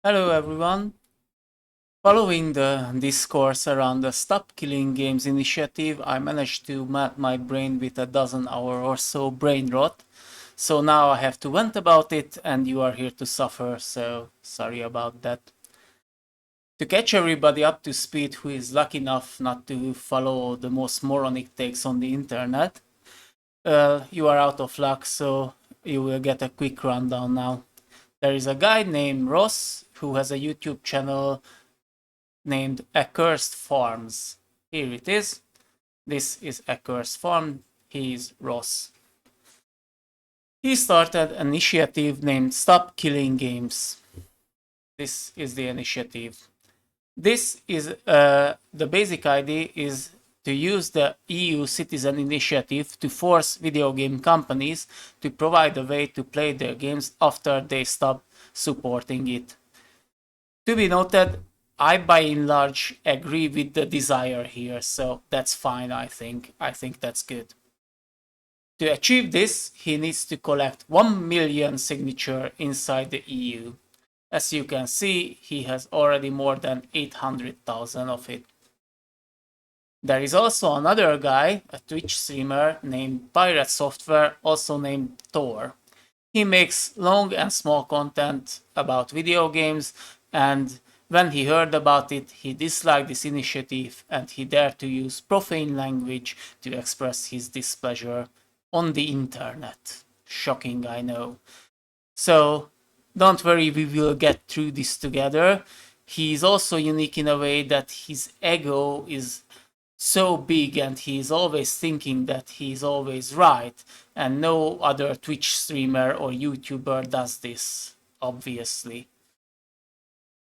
Hello everyone. Following the discourse around the Stop Killing Games initiative, I managed to melt my brain with a dozen hour or so brain rot. So now I have to vent about it and you are here to suffer, so sorry about that. To catch everybody up to speed who is lucky enough not to follow the most moronic takes on the internet, you are out of luck, so you will get a quick rundown now. There is a guy named Ross who has a YouTube channel named Accursed Farms. Here it is. This is Accursed Farm. He is Ross. He started an initiative named Stop Killing Games. This is the initiative. This is the basic idea is to use the EU Citizen Initiative to force video game companies to provide a way to play their games after they stop supporting it. To be noted, I by and large agree with the desire here, so that's fine, I think. I think that's good. To achieve this, he needs to collect 1 million signature inside the EU. As you can see, he has already more than 800,000 of it. There is also another guy, a Twitch streamer named PirateSoftware, also named Thor. He makes long and small content about video games, and when he heard about it, he disliked this initiative and he dared to use profane language to express his displeasure on the internet. Shocking, I know. So don't worry, we will get through this together. He is also unique in a way that his ego is so big and he is always thinking that he is always right, and no other Twitch streamer or YouTuber does this, obviously.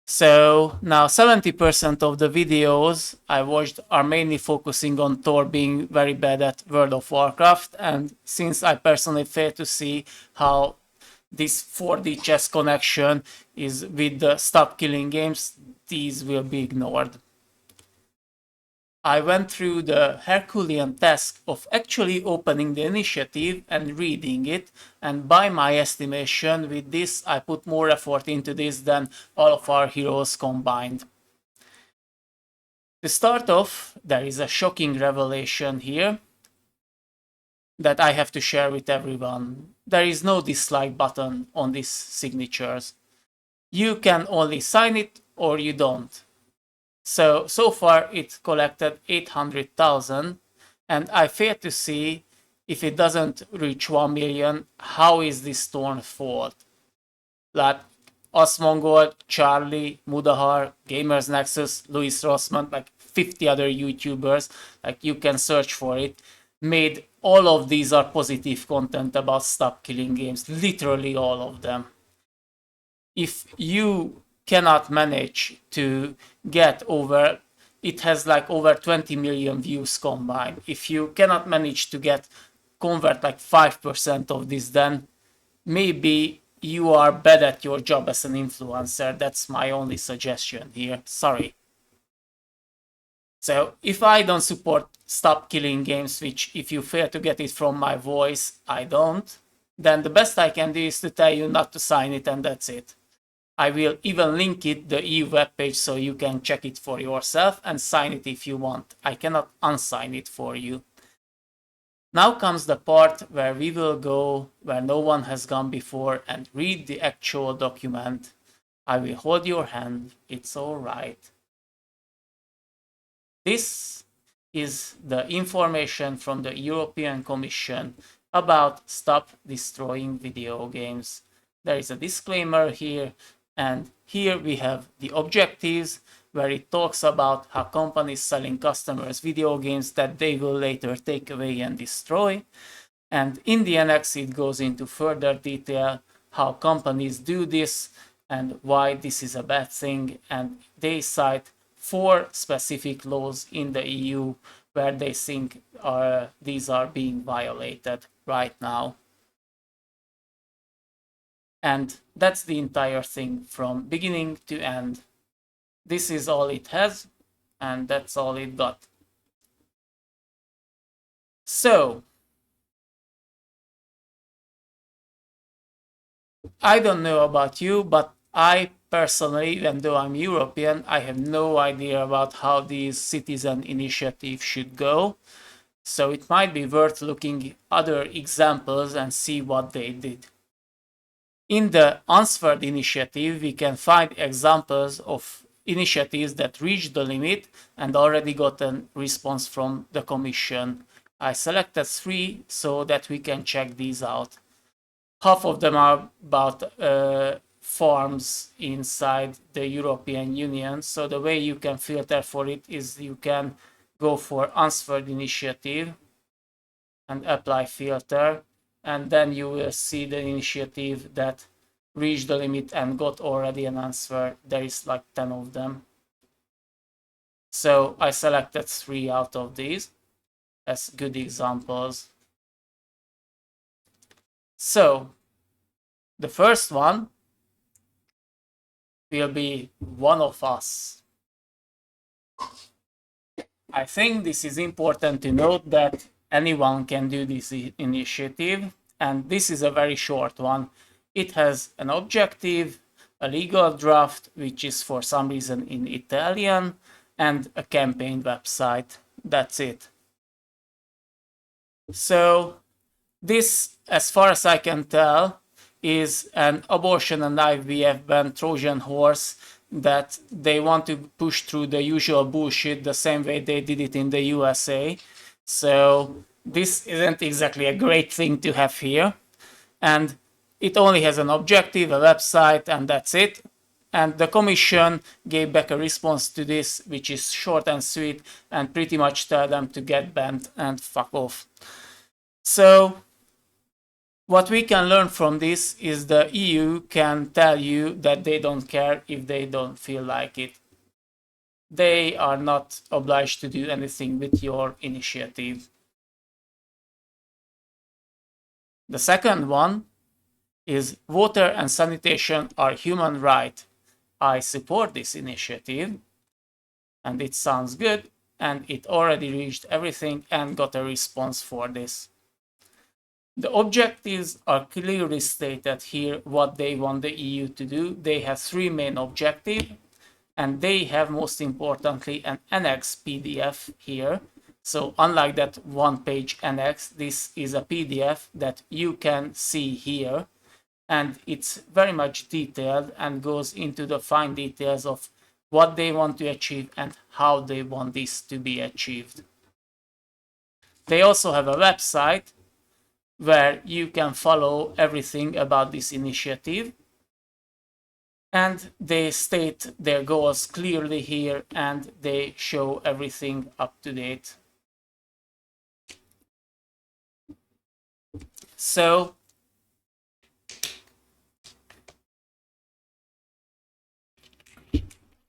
So now 70% of the videos I watched are mainly focusing on Thor being very bad at World of Warcraft, and since I personally fail to see how this 4D chess connection is with the Stop Killing Games, these will be ignored. I went through the Herculean task of actually opening the initiative and reading it, and by my estimation, with this I put more effort into this than all of our heroes combined. To start off, there is a shocking revelation here that I have to share with everyone. There is no dislike button on these signatures. You can only sign it or you don't. So far it collected 800,000, and I fail to see, if it doesn't reach 1 million, how is this Thorn's fault? Like Asmongold, Charlie, Mudahar, Gamers Nexus, Louis Rossman, like 50 other YouTubers, like you can search for it, made all of these are positive content about Stop Killing Games, literally all of them. If you cannot manage to get over, it has like over 20 million views combined. If you cannot manage to convert like 5% of this, then maybe you are bad at your job as an influencer. That's my only suggestion here. Sorry. So if I don't support Stop Killing Games, which if you fail to get it from my voice, I don't, then the best I can do is to tell you not to sign it, and that's it. I will even link it, the EU webpage, so you can check it for yourself and sign it if you want. I cannot unsign it for you. Now comes the part where we will go where no one has gone before and read the actual document. I will hold your hand, it's alright. This is the information from the European Commission about Stop Destroying Video Games. There is a disclaimer here, and here we have the objectives, where it talks about how companies selling customers video games that they will later take away and destroy. And in the annex, it goes into further detail how companies do this and why this is a bad thing. And they cite 4 specific laws in the EU where they think these are being violated right now. And that's the entire thing from beginning to end. This is all it has, and that's all it got. So, I don't know about you, but I personally, even though I'm European, I have no idea about how these citizen initiatives should go. So it might be worth looking at other examples and see what they did. In the answered initiative, we can find examples of initiatives that reached the limit and already got a response from the Commission. I selected 3 so that we can check these out. Half of them are about farms inside the European Union. So the way you can filter for it is you can go for answered initiative and apply filter, and then you will see the initiative that reached the limit and got already an answer. There is like 10 of them. So I selected 3 out of these as good examples. So the first one will be one of us. I think this is important to note that anyone can do this initiative, and this is a very short one. It has an objective, a legal draft, which is for some reason in Italian, and a campaign website. That's it. So this, as far as I can tell, is an abortion and IVF ban Trojan horse that they want to push through the usual bullshit the same way they did it in the USA. So this isn't exactly a great thing to have here. And it only has an objective, a website, and that's it. And the Commission gave back a response to this, which is short and sweet, and pretty much tell them to get banned and fuck off. So what we can learn from this is the EU can tell you that they don't care if they don't feel like it. They are not obliged to do anything with your initiative. The second one is water and sanitation are human right. I support this initiative and it sounds good, and it already reached everything and got a response for this. The objectives are clearly stated here what they want the EU to do. They have 3 main objectives, and they have, most importantly, an annex PDF here. So unlike that one-page annex, this is a PDF that you can see here, and it's very much detailed and goes into the fine details of what they want to achieve and how they want this to be achieved. They also have a website where you can follow everything about this initiative, and they state their goals clearly here and they show everything up to date. So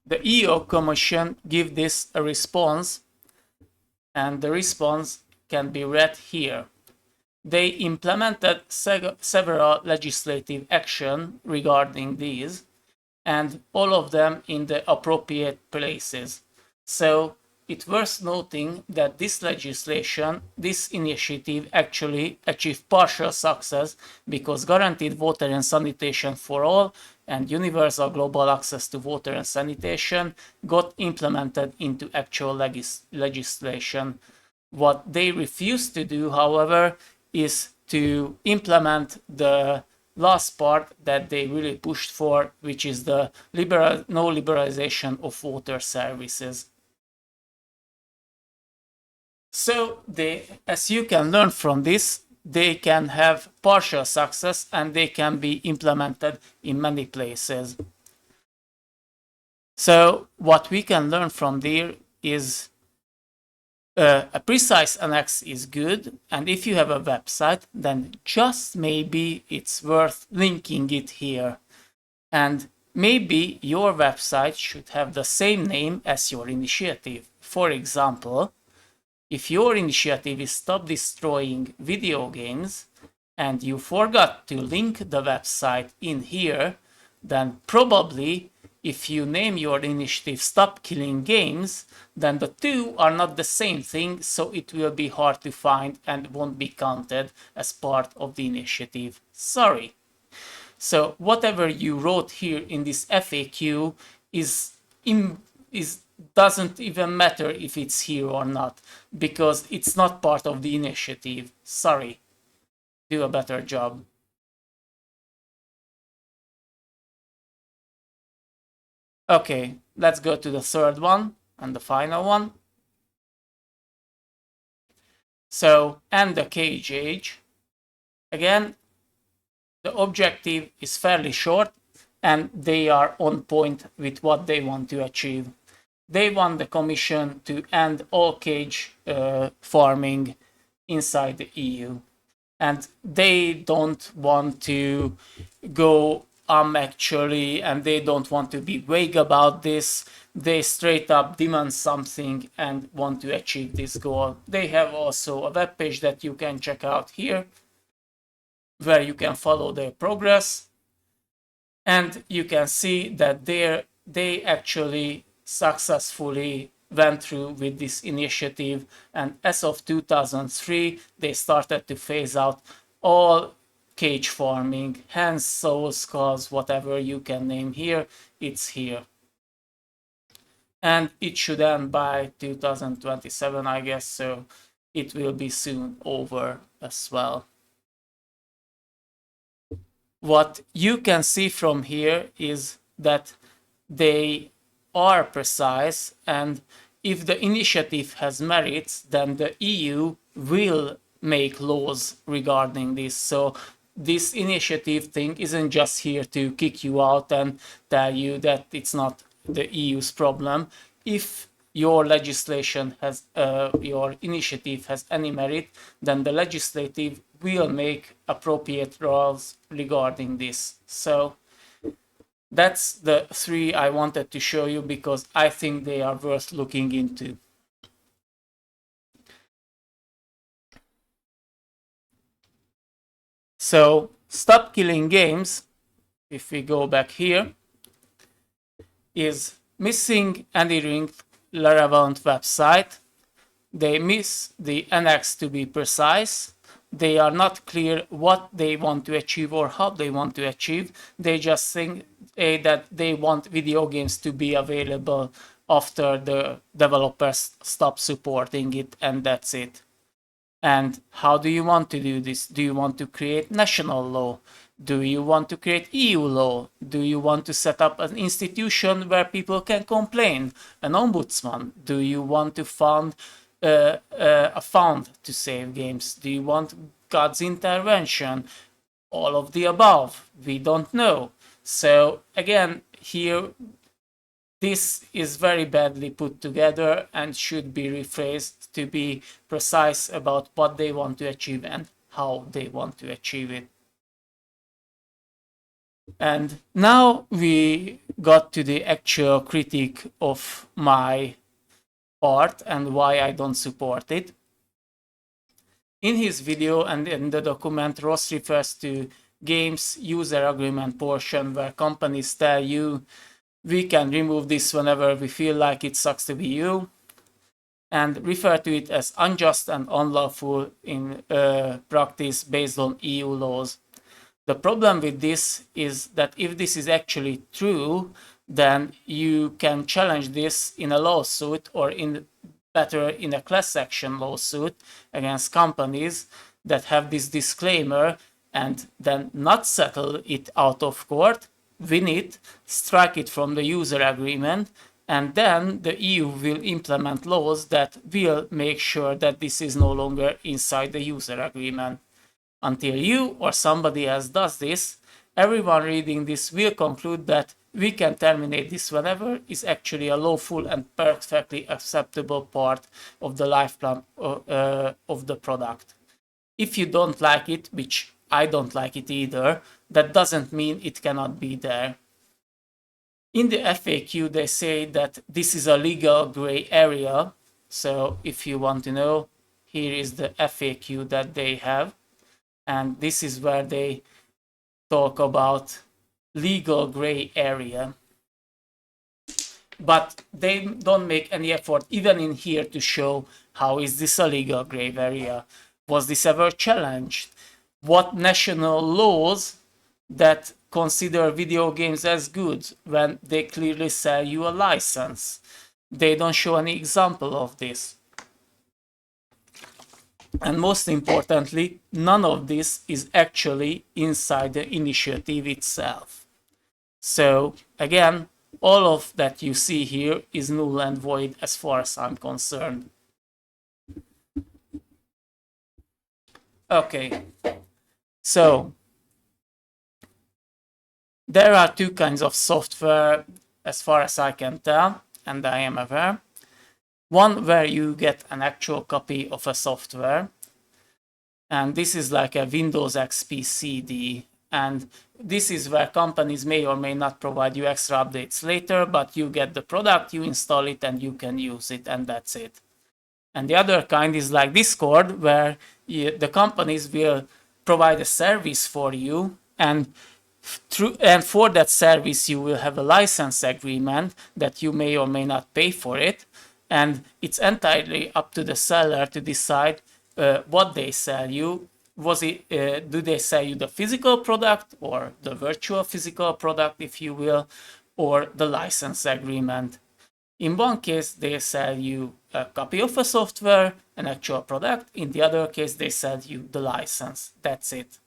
the EU Commission give this a response, and the response can be read here. They implemented several legislative action regarding these, and all of them in the appropriate places. So it's worth noting that this legislation, this initiative actually achieved partial success because guaranteed water and sanitation for all and universal global access to water and sanitation got implemented into actual legislation. What they refused to do, however, is to implement the last part that they really pushed for, which is the no liberalization of water services. So as you can learn from this, they can have partial success and they can be implemented in many places. So what we can learn from there is a precise annex is good, and if you have a website, then just maybe it's worth linking it here. And maybe your website should have the same name as your initiative. For example, if your initiative is Stop Destroying Video Games and you forgot to link the website in here, then probably if you name your initiative Stop Killing Games, then the two are not the same thing, so it will be hard to find and won't be counted as part of the initiative. Sorry. So whatever you wrote here in this FAQ doesn't even matter if it's here or not, because it's not part of the initiative. Sorry, do a better job. Okay, let's go to the third one and the final one. So, and the cage age. Again, the objective is fairly short and they are on point with what they want to achieve. They want the Commission to end all cage farming inside the EU. And they don't want to go actually, and they don't want to be vague about this. They straight up demand something and want to achieve this goal. They have also a web page that you can check out here, where you can follow their progress, and you can see that they actually successfully went through with this initiative, and as of 2003 they started to phase out all cage farming, hens, souls, skulls, whatever you can name here, it's here. And it should end by 2027, I guess, so it will be soon over as well. What you can see from here is that they are precise, and if the initiative has merits, then the EU will make laws regarding this. So this initiative thing isn't just here to kick you out and tell you that it's not the EU's problem. If your legislation has, your initiative has any merit, then the legislative will make appropriate laws regarding this. So that's the three I wanted to show you because I think they are worth looking into. So Stop Killing Games, if we go back here, is missing any relevant website. They miss the annex, to be precise. They are not clear what they want to achieve or how they want to achieve. They just think that they want video games to be available after the developers stop supporting it, and that's it. And how do you want to do this? Do you want to create national law? Do you want to create EU law? Do you want to set up an institution where people can complain? An ombudsman? Do you want to fund a fund to save games? Do you want God's intervention? All of the above. We don't know. So again, here, this is very badly put together and should be rephrased to be precise about what they want to achieve and how they want to achieve it. And now we got to the actual critique of my part and why I don't support it. In his video and in the document, Ross refers to games user agreement portion where companies tell you we can remove this whenever we feel like it sucks to be you, and refer to it as unjust and unlawful in practice based on EU laws. The problem with this is that if this is actually true, then you can challenge this in a lawsuit, or in a class action lawsuit against companies that have this disclaimer, and then not settle it out of court, win it, strike it from the user agreement, and then the EU will implement laws that will make sure that this is no longer inside the user agreement. Until you or somebody else does this, everyone reading this will conclude that we can terminate this whenever is actually a lawful and perfectly acceptable part of the lifetime of the product. If you don't like it, which I don't like it either, that doesn't mean it cannot be there. In the FAQ, they say that this is a legal gray area. So if you want to know, here is the FAQ that they have. And this is where they talk about legal gray area. But they don't make any effort even in here to show how is this a legal gray area. Was this ever challenged? What national laws that consider video games as good when they clearly sell you a license? They don't show any example of this. And most importantly, none of this is actually inside the initiative itself. So again, all of that you see here is null and void as far as I'm concerned. Okay, so there are two kinds of software as far as I can tell, and I am aware. One where you get an actual copy of a software, and this is like a Windows XP CD, and this is where companies may or may not provide you extra updates later, but you get the product, you install it, and you can use it, and that's it. And the other kind is like Discord, where the companies will provide a service for you, and for that service you will have a license agreement that you may or may not pay for it, and it's entirely up to the seller to decide what they sell you. Do they sell you the physical product or the virtual physical product, if you will, or the license agreement? In one case, they sell you a copy of a software, an actual product. In the other case, they sell you the license. That's it.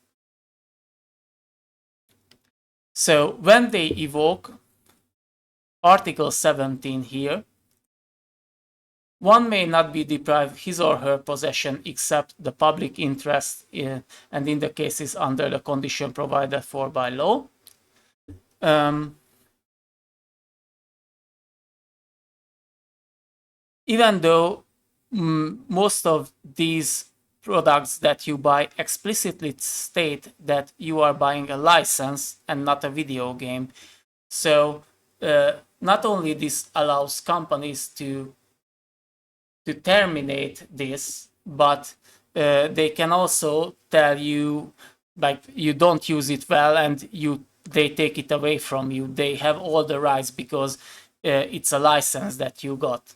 So when they evoke Article 17 here, one may not be deprived his or her possession except the public interest, and in the cases under the condition provided for by law. Even though most of these products that you buy explicitly state that you are buying a license and not a video game. So not only this allows companies to terminate this, but they can also tell you, like, you don't use it well, and they take it away from you. They have all the rights because it's a license that you got.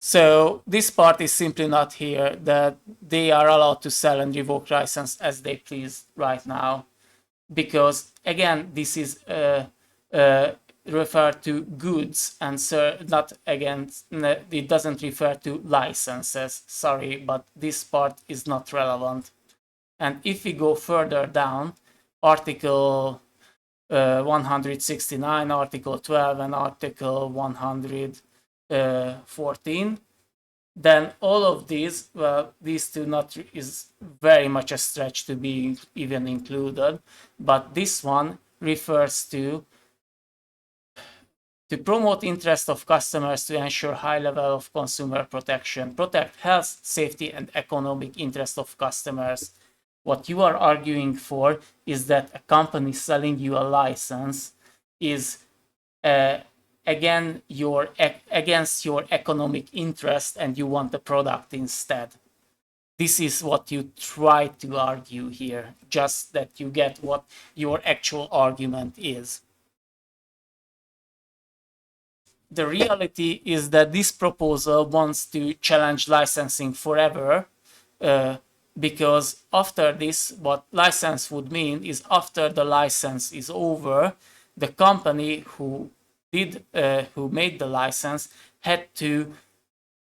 So this part is simply not here, that they are allowed to sell and revoke license as they please right now, because again, this is refer to goods and not again, it doesn't refer to licenses. Sorry, but this part is not relevant. And if we go further down, Article 169, Article 12, and Article 114, then all of these, well, these two is very much a stretch to be even included, but this one refers to promote interest of customers to ensure high level of consumer protection, protect health, safety, and economic interest of customers. What you are arguing for is that a company selling you a license is against your economic interest, and you want the product instead. This is what you try to argue here, just that you get what your actual argument is. The reality is that this proposal wants to challenge licensing forever, because after this, what license would mean is after the license is over, the company who made the license had to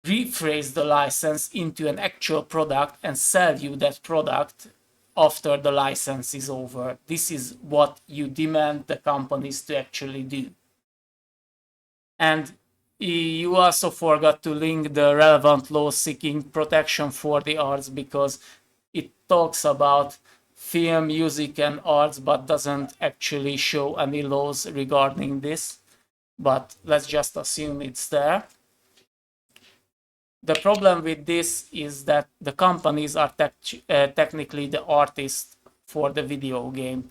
rephrase the license into an actual product and sell you that product after the license is over. This is what you demand the companies to actually do. And you also forgot to link the relevant law seeking protection for the arts, because it talks about film, music, and arts, but doesn't actually show any laws regarding this. But let's just assume it's there. The problem with this is that the companies are technically the artists for the video game.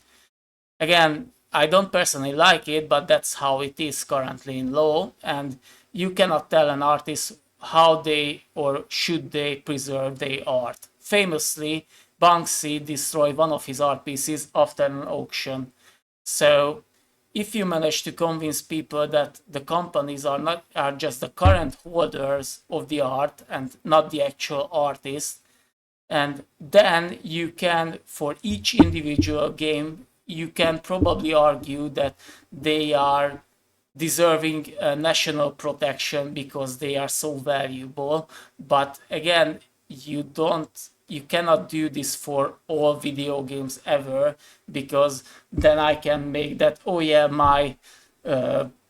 Again, I don't personally like it, but that's how it is currently in law, and you cannot tell an artist how they or should they preserve their art. Famously, Banksy destroyed one of his art pieces after an auction. So if you manage to convince people that the companies are just the current holders of the art and not the actual artist, And then you can, for each individual game, you can probably argue that they are deserving national protection because they are so valuable. But again, you cannot do this for all video games ever, because then I can make that, oh yeah, my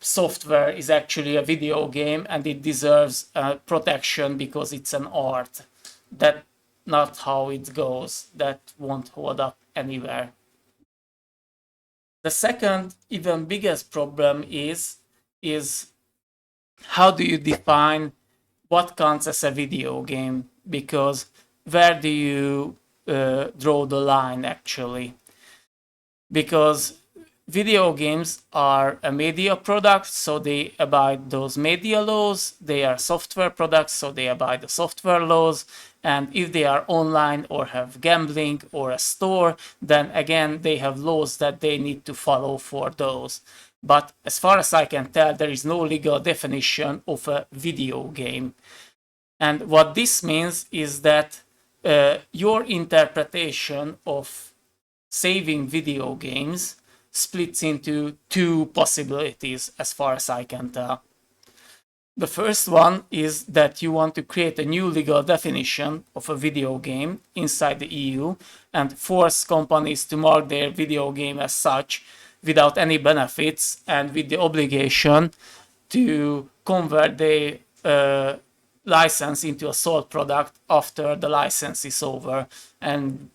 software is actually a video game and it deserves protection because it's an art. That's not how it goes. That won't hold up anywhere. The second, even biggest problem is how do you define what counts as a video game? Because where do you draw the line actually? Because video games are a media product, so they abide those media laws. They are software products, so they abide the software laws. And if they are online or have gambling or a store, then again, they have laws that they need to follow for those. But as far as I can tell, there is no legal definition of a video game. And what this means is that your interpretation of saving video games splits into two possibilities as far as I can tell. The first one is that you want to create a new legal definition of a video game inside the EU and force companies to mark their video game as such without any benefits and with the obligation to convert the license into a sold product after the license is over. And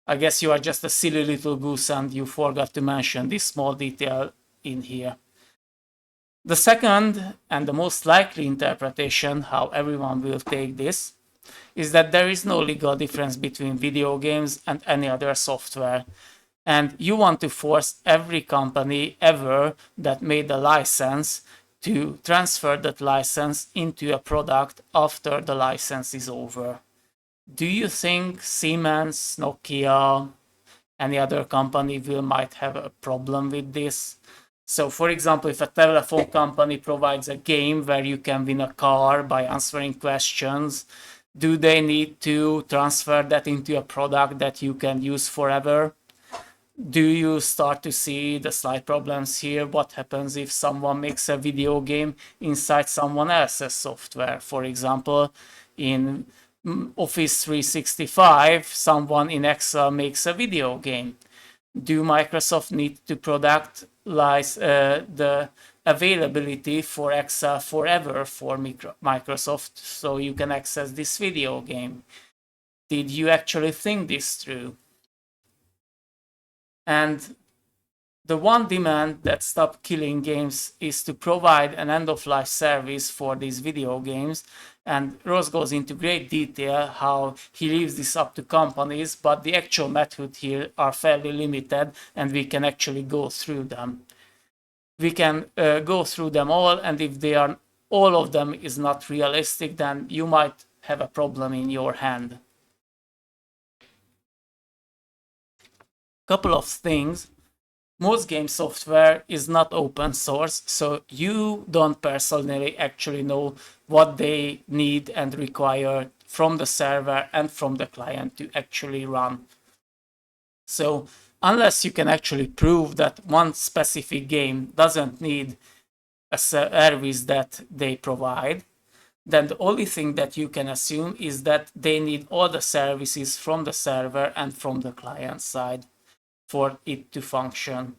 I guess you are just a silly little goose and you forgot to mention this small detail in here. The second and the most likely interpretation, how everyone will take this, is that there is no legal difference between video games and any other software. And you want to force every company ever that made a license to transfer that license into a product after the license is over. Do you think Siemens, Nokia, any other company might have a problem with this? So for example, if a telephone company provides a game where you can win a car by answering questions, do they need to transfer that into a product that you can use forever? Do you start to see the slight problems here? What happens if someone makes a video game inside someone else's software? For example, in Office 365, someone in Excel makes a video game. Do Microsoft need to product the availability for Excel forever for Microsoft so you can access this video game? Did you actually think this through? And the one demand that Stop Killing Games is to provide an end-of-life service for these video games, and Ross goes into great detail how he leaves this up to companies, but the actual method here are fairly limited and we can actually go through them. We can go through them all, and if they are all of them is not realistic, then you might have a problem in your hand. Couple of things. Most game software is not open source, so you don't personally actually know what they need and require from the server and from the client to actually run. So unless you can actually prove that one specific game doesn't need a service that they provide, then the only thing that you can assume is that they need all the services from the server and from the client side for it to function.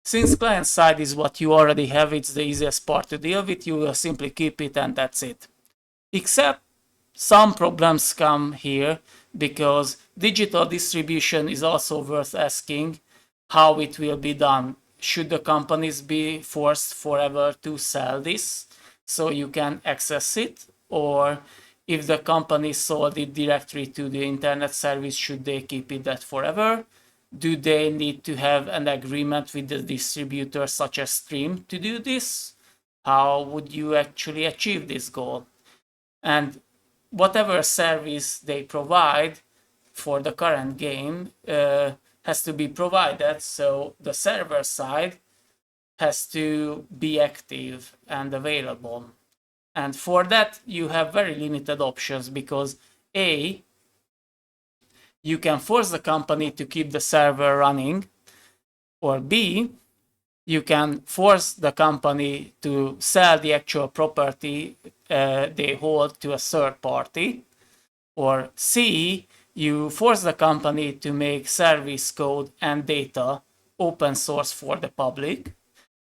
Since client side is what you already have, it's the easiest part to deal with, you will simply keep it and that's it. Except some problems come here because digital distribution is also worth asking how it will be done. Should the companies be forced forever to sell this so you can access it? Or if the company sold it directly to the internet service, should they keep it that forever? Do they need to have an agreement with the distributor such as Stream to do this? How would you actually achieve this goal? And whatever service they provide for the current game has to be provided, so the server side has to be active and available. And for that, you have very limited options because A, you can force the company to keep the server running, or B, you can force the company to sell the actual property they hold to a third party, or C, you force the company to make service code and data open source for the public,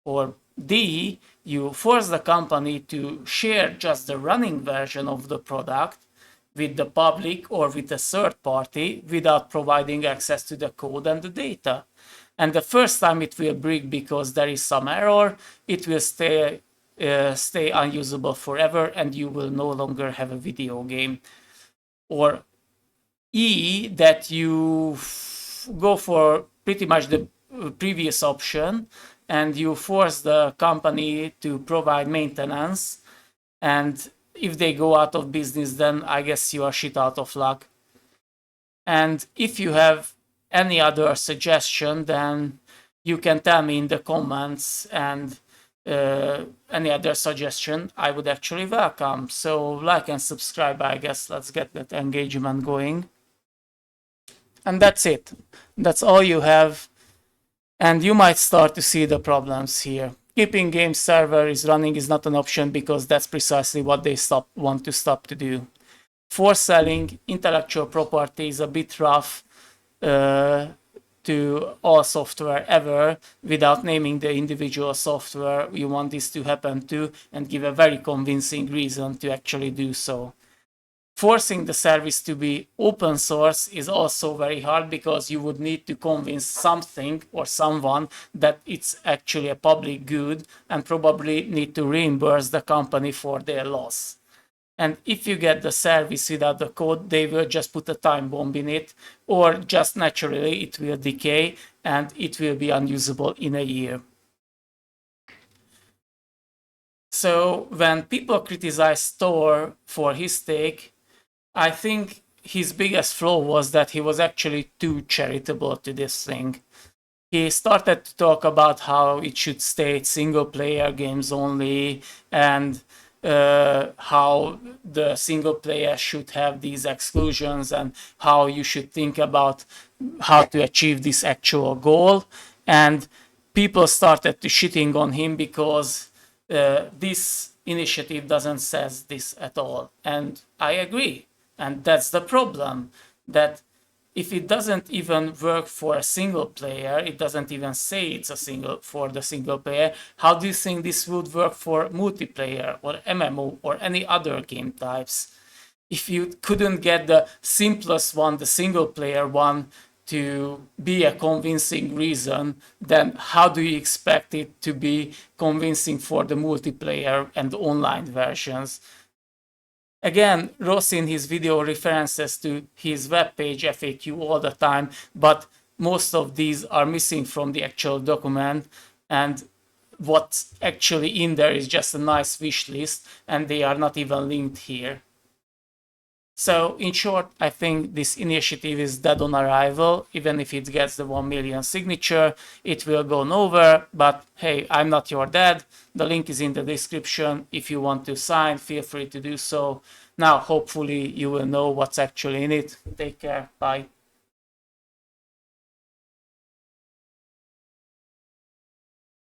or D, you force the company to share just the running version of the product with the public or with a third party without providing access to the code and the data. And the first time it will break because there is some error, it will stay unusable forever and you will no longer have a video game. Or E, that you go for pretty much the previous option and you force the company to provide maintenance, and if they go out of business, then I guess you are shit out of luck. And if you have any other suggestion, then you can tell me in the comments, and any other suggestion I would actually welcome. So like and subscribe, I guess. Let's get that engagement going. And that's it. That's all you have. And you might start to see the problems here. Keeping game server is running is not an option because that's precisely what they want to stop to do. For selling intellectual property is a bit rough to all software ever without naming the individual software you want this to happen to and give a very convincing reason to actually do so. Forcing the service to be open source is also very hard because you would need to convince something or someone that it's actually a public good and probably need to reimburse the company for their loss. And if you get the service without the code, they will just put a time bomb in it, or just naturally it will decay and it will be unusable in a year. So when people criticize Thor for his take, I think his biggest flaw was that he was actually too charitable to this thing. He started to talk about how it should state single player games only, and how the single player should have these exclusions, and how you should think about how to achieve this actual goal. And people started to shitting on him because this initiative doesn't says this at all. And I agree. And that's the problem, that if it doesn't even work for a single player, it doesn't even say it's for the single player, how do you think this would work for multiplayer or MMO or any other game types? If you couldn't get the simplest one, the single player one, to be a convincing reason, then how do you expect it to be convincing for the multiplayer and online versions? Again, Ross in his video references to his webpage FAQ all the time, but most of these are missing from the actual document, and what's actually in there is just a nice wish list, and they are not even linked here. So in short, I think this initiative is dead on arrival. Even if it gets the 1 million signature, it will go nowhere, but hey, I'm not your dad. The link is in the description. If you want to sign, feel free to do so. Now, hopefully you will know what's actually in it. Take care. Bye.